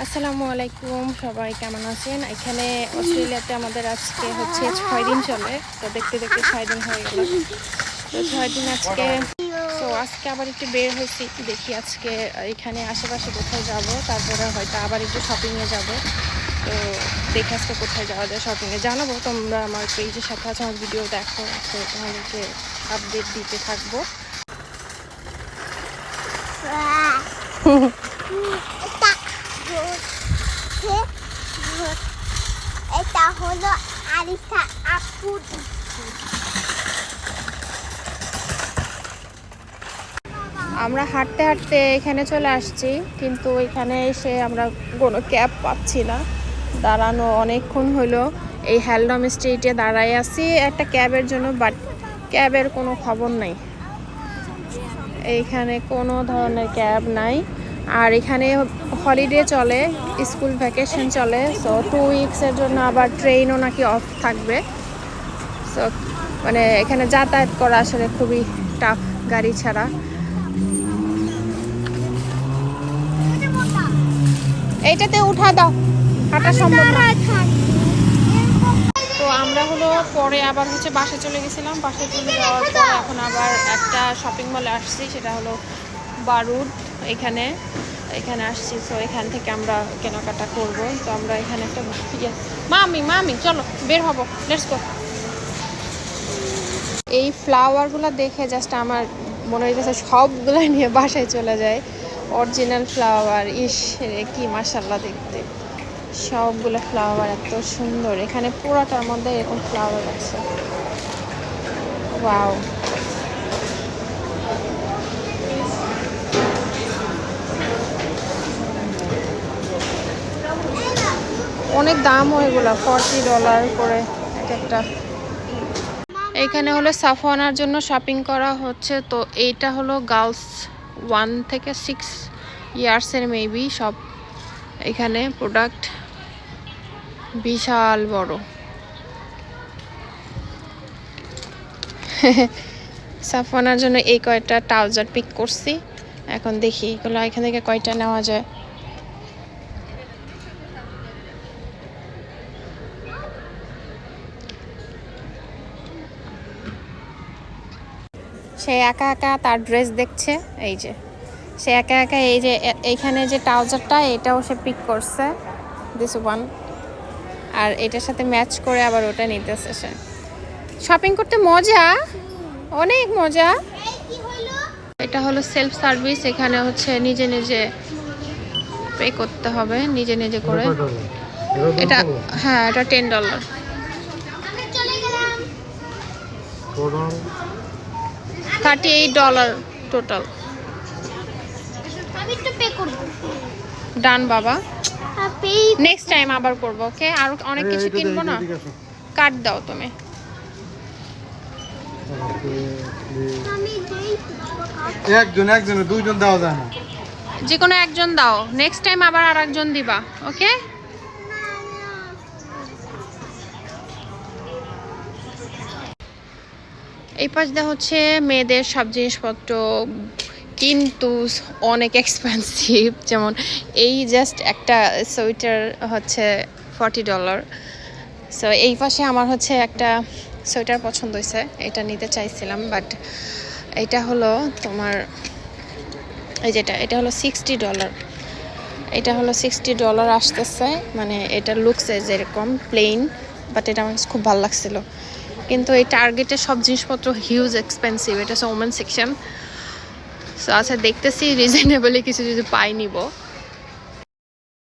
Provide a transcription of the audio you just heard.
আসসালামু আলাইকুম, সবাই কেমন আছেন? এখানে অস্ট্রেলিয়াতে আমাদের আজকে হচ্ছে 6 দিন চলে। তো দেখতে দেখতে 6 দিন হয়ে গেল। তো 6 দিন আজকে আজকে আবার একটু বের হয়েছি, দেখি আজকে এখানে আশেপাশে কোথায় যাব, তারপরে হয়তো আবার একটু শপিংয়ে যাব। তো দেখে আজকে কোথায় যাওয়া যায় শপিংয়ে জানাবো। তোমরা আমার পেজের সাথে আছে, আমার ভিডিও দেখো, তো তোমাদেরকে আপডেট দিতে থাকবো। এটা হলো আলিশা আপুর। আমরা হাঁটতে হাঁটতে এখানে চলে আসছি, কিন্তু এখানে এসে আমরা কোনো ক্যাব পাচ্ছি না। দাঁড়ানো অনেকক্ষণ হলো, এই হ্যালডম স্ট্রিটে দাঁড়াই আছি একটা ক্যাবের জন্য, বাট ক্যাবের কোনো খবর নাই। এইখানে কোনো ধরনের ক্যাব নাই। আর এখানে হলিডে চলে, স্কুল ভ্যাকেশন চলে, সো 2 উইকসের জন্য আবার ট্রেনও নাকি অফ থাকবে। সো মানে এখানে যাতায়াত করা আসলে খুবই টাফ গাড়ি ছাড়া। এইটাতে উঠা দাও, হাঁটা সম্ভব না। তো আমরা হলো পরে আবার হচ্ছে বাসে চলে গেছিলাম, বাসে চলে যাওয়ার পর এখন আবার একটা শপিং মলে আসছি, সেটা হলো বারুদ। এখানে আসছি, তো এখান থেকে আমরা কেনাকাটা করব। তো আমরা এখানে একটা মামি চলো বের হবো, লেটস গো। এই ফ্লাওয়ারগুলো দেখে জাস্ট আমার মনে হইতেছে সবগুলো নিয়ে বাসায় চলে যায়। অরিজিনাল ফ্লাওয়ার, ইস রে কি মাশাআল্লাহ দেখতে, সবগুলো ফ্লাওয়ার এত সুন্দর। এখানে পুরোটার মধ্যে এরকম ফ্লাওয়ার আছে, ওয়াও। অনেক দামও এগুলো, $40 করে এক একটা। এইখানে হলো সাফওয়ানার জন্য শপিং করা হচ্ছে। তো এইটা হলো গার্লস 1 থেকে 6 ইয়ার্সের মেবি সব এখানে প্রোডাক্ট, বিশাল বড়। সাফওয়ানার জন্য এই কয়টা ট্রাউজার পিক করছি, এখন দেখি এগুলো এখান থেকে কয়টা নেওয়া যায়। সে একা একা তার ড্রেস দেখছে, এই যে সে একা একা এই যে এইখানে যে ট্রাউজারটা এটাও সে পিক করছে, দিস ওয়ান। আর এটার সাথে ম্যাচ করে আবার ওটা নিতেছে সে। শপিং করতে মজা, অনেক মজা। এটা হলো সেলফ সার্ভিস, এখানে হচ্ছে নিজে নিজে পে করতে হবে, নিজে নিজে করে। এটা হ্যাঁ, এটা $10, $38 টোটাল। আমি একটু পে করব। ডান বাবা, পে নেক্সট টাইম আবার করবো, ওকে? আর অনেক কিছু কিনবো না, কার্ড দাও তুমি। আমি দেই। একজন দুইজন দেওয়া যায় না, যে কোনো একজন দাও, নেক্সট টাইম আবার আর একজন দিবা, ওকে? এই পাশ দিয়ে হচ্ছে মেয়েদের সব জিনিসপত্র, কিন্তু অনেক এক্সপেন্সিভ। যেমন এই জাস্ট একটা সোয়েটার হচ্ছে $40। সো এই পাশে আমার হচ্ছে একটা সোয়েটার পছন্দ হয়েছে, এটা নিতে চাইছিলাম, বাট এটা হলো তোমার এই যেটা, এটা হলো $60। এটা হলো $60 আসতেছে, মানে এটা লুকসে যেরকম প্লেন, বাট এটা আমার খুব ভালো লাগছিল। কিন্তু এই টার্গেটের সব জিনিসপত্র হিউজ এক্সপেন্সিভ, এটা হচ্ছে ওমেন সেকশন। সো আচ্ছা দেখতেছি রিজনেবলি কিছু যদি পাই নিব।